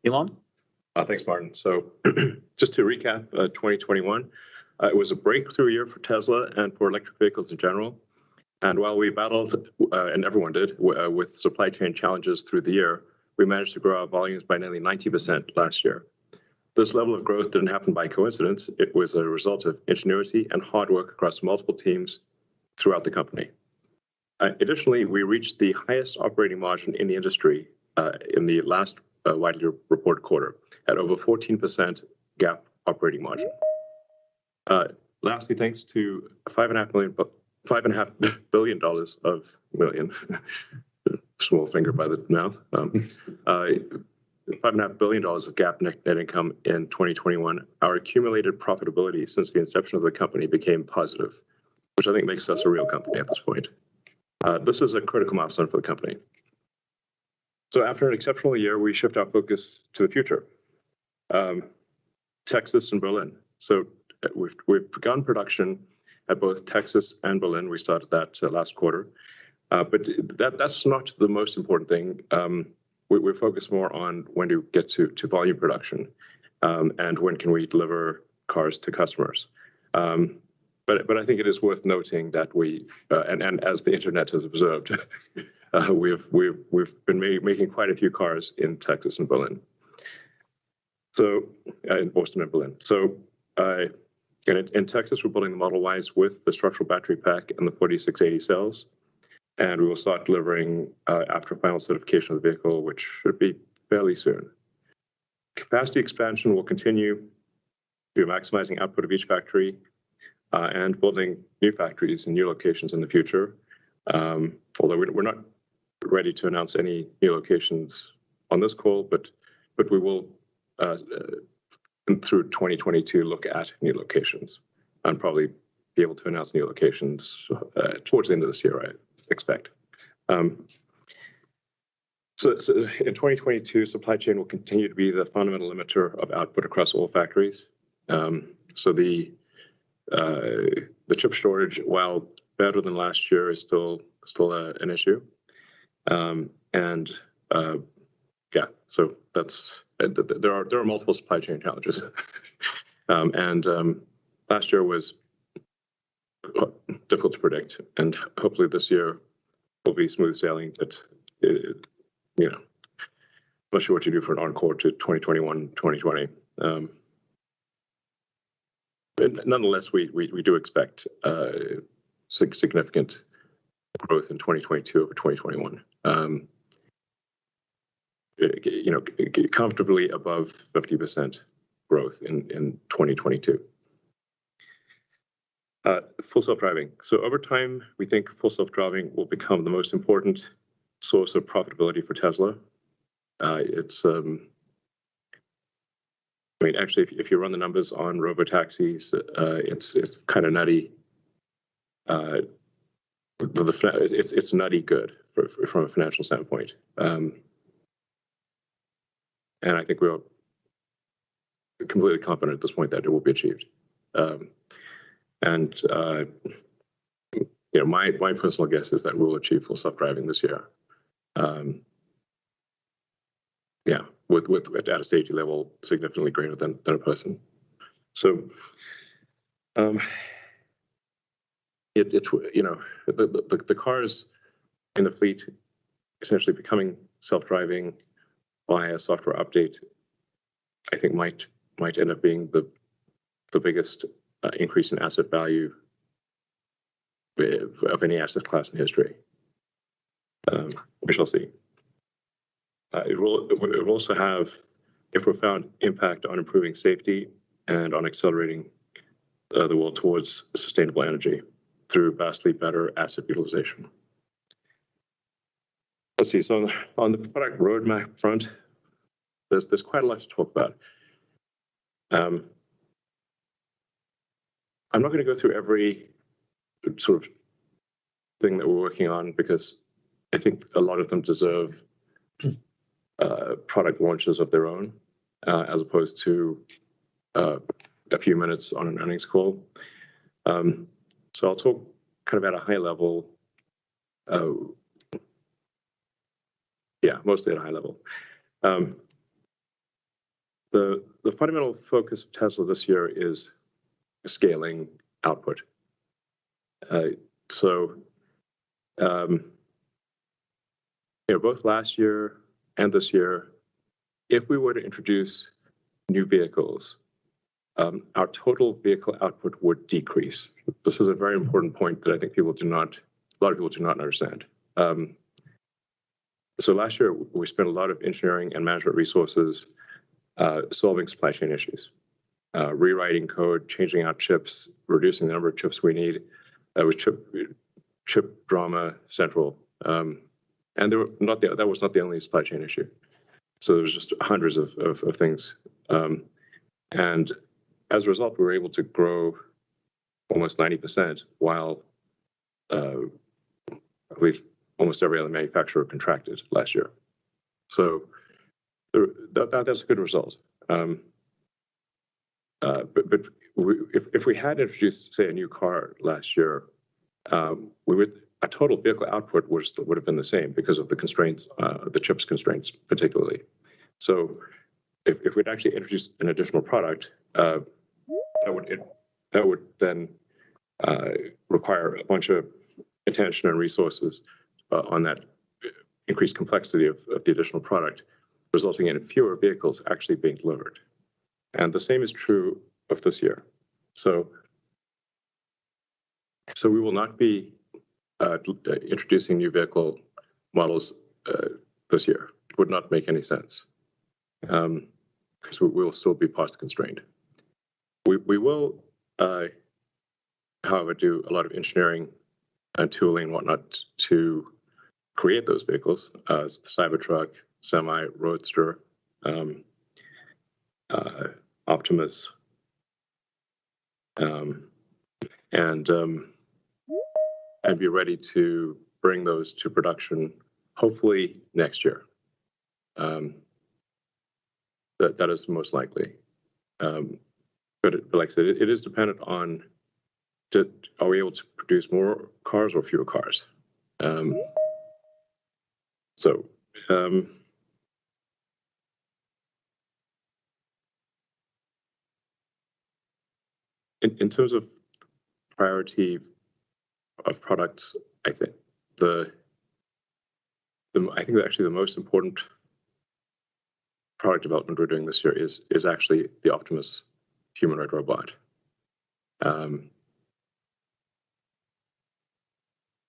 Elon? Thanks, Martin. So just to recap, 2021, it was a breakthrough year for Tesla and for electric vehicles in general. And while we battled, and everyone did, with supply chain challenges through the year, we managed to grow our volumes by nearly 90% last year. This level of growth didn't happen by coincidence. It was a result of ingenuity and hard work across multiple teams throughout the company. Additionally, we reached the highest operating margin in the industry in the last widely reported quarter at over 14% GAAP operating margin. Lastly, thanks to $5.5 billion of small finger by the mouth. $5.5 billion of GAAP net income in 2021. Our accumulated profitability since the inception of the company became positive, which I think makes us a real company at this point. This is a critical milestone for the company. So after an exceptional year, we shift our focus to the future. Texas and Berlin. So we've begun production at both Texas and Berlin. We started that last quarter. But that's not the most important thing. We're focused more on when to get to volume production and when can we deliver cars to customers. But I think it is worth noting that we, and as the internet has observed, we've been making quite a few cars in Texas and Berlin. So in Boston and Berlin. So in Texas, we're building the Model Ys with the structural battery pack and the 4680 cells. And we will start delivering after final certification of the vehicle, which should be fairly soon. Capacity expansion will continue through maximizing output of each factory and building new factories in new locations in the future. Although we're not ready to announce any new locations on this call, but we will, through 2022, look at new locations and probably be able to announce new locations towards the end of this year, I expect. So in 2022, supply chain will continue to be the fundamental limiter of output across all factories. So the chip shortage, while better than last year, is still an issue. Yeah, so that's there are multiple supply chain challenges. Last year was difficult to predict, and hopefully this year will be smooth sailing. But not sure what you do for an encore to 2021, 2020. But nonetheless, we do expect significant growth in 2022 over 2021. Comfortably above 50% growth in 2022. Full self-driving. So over time, we think full self-driving will become the most important source of profitability for Tesla. Actually, if you run the numbers on robotaxis, it's kind of nutty. It's nutty good from a financial standpoint. And I think we're completely confident at this point that it will be achieved. My personal guess is that we'll achieve full self-driving this year. With at a safety level significantly greater than a person. So, the cars in the fleet essentially becoming self-driving by a software update, I think might end up being the biggest increase in asset value of any asset class in history. We shall see. It will also have a profound impact on improving safety and on accelerating the world towards sustainable energy through vastly better asset utilization. Let's see. So on the product roadmap front, there's quite a lot to talk about. I'm not going to go through every sort of thing that we're working on because I think a lot of them deserve product launches of their own, as opposed to a few minutes on an earnings call. So I'll talk kind of at a high level. Mostly at a high level. The fundamental focus of Tesla this year is scaling output. Both last year and this year, if we were to introduce new vehicles, our total vehicle output would decrease. This is a very important point that I think a lot of people do not understand. So last year, we spent a lot of engineering and management resources solving supply chain issues, rewriting code, changing out chips, reducing the number of chips we need. That was chip drama central. And that was not the only supply chain issue. So there was just hundreds of things. And as a result, we were able to grow almost 90% while I believe almost every other manufacturer contracted last year. So that's a good result. But if we had introduced, say, a new car last year, our total vehicle output would have been the same because of the constraints, the chips constraints particularly. So if we'd actually introduced an additional product, that would then require a bunch of attention and resources on that increased complexity of the additional product, resulting in fewer vehicles actually being delivered. And the same is true of this year. So we will not be introducing new vehicle models this year. It would not make any sense because we will still be parts constrained. We will, however, do a lot of engineering and tooling and whatnot to create those vehicles, the Cybertruck, Semi, Roadster, Optimus, and be ready to bring those to production, hopefully next year. That is most likely. But like I said, it is dependent on are we able to produce more cars or fewer cars? In terms of priority of products, I think actually the most important product development we're doing this year is actually the Optimus humanoid robot.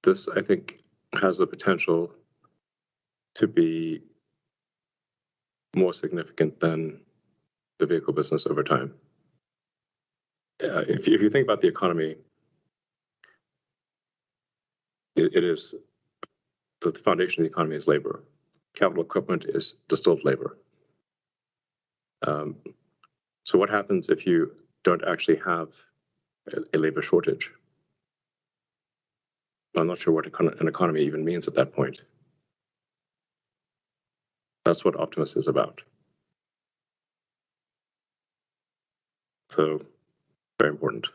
This, I think, has the potential to be more significant than the vehicle business over time. If you think about the economy, it is the foundation of the economy is labor. Capital equipment is distilled labor. So what happens if you don't actually have a labor shortage? I'm not sure what an economy even means at that point. That's what Optimus is about. So, very important.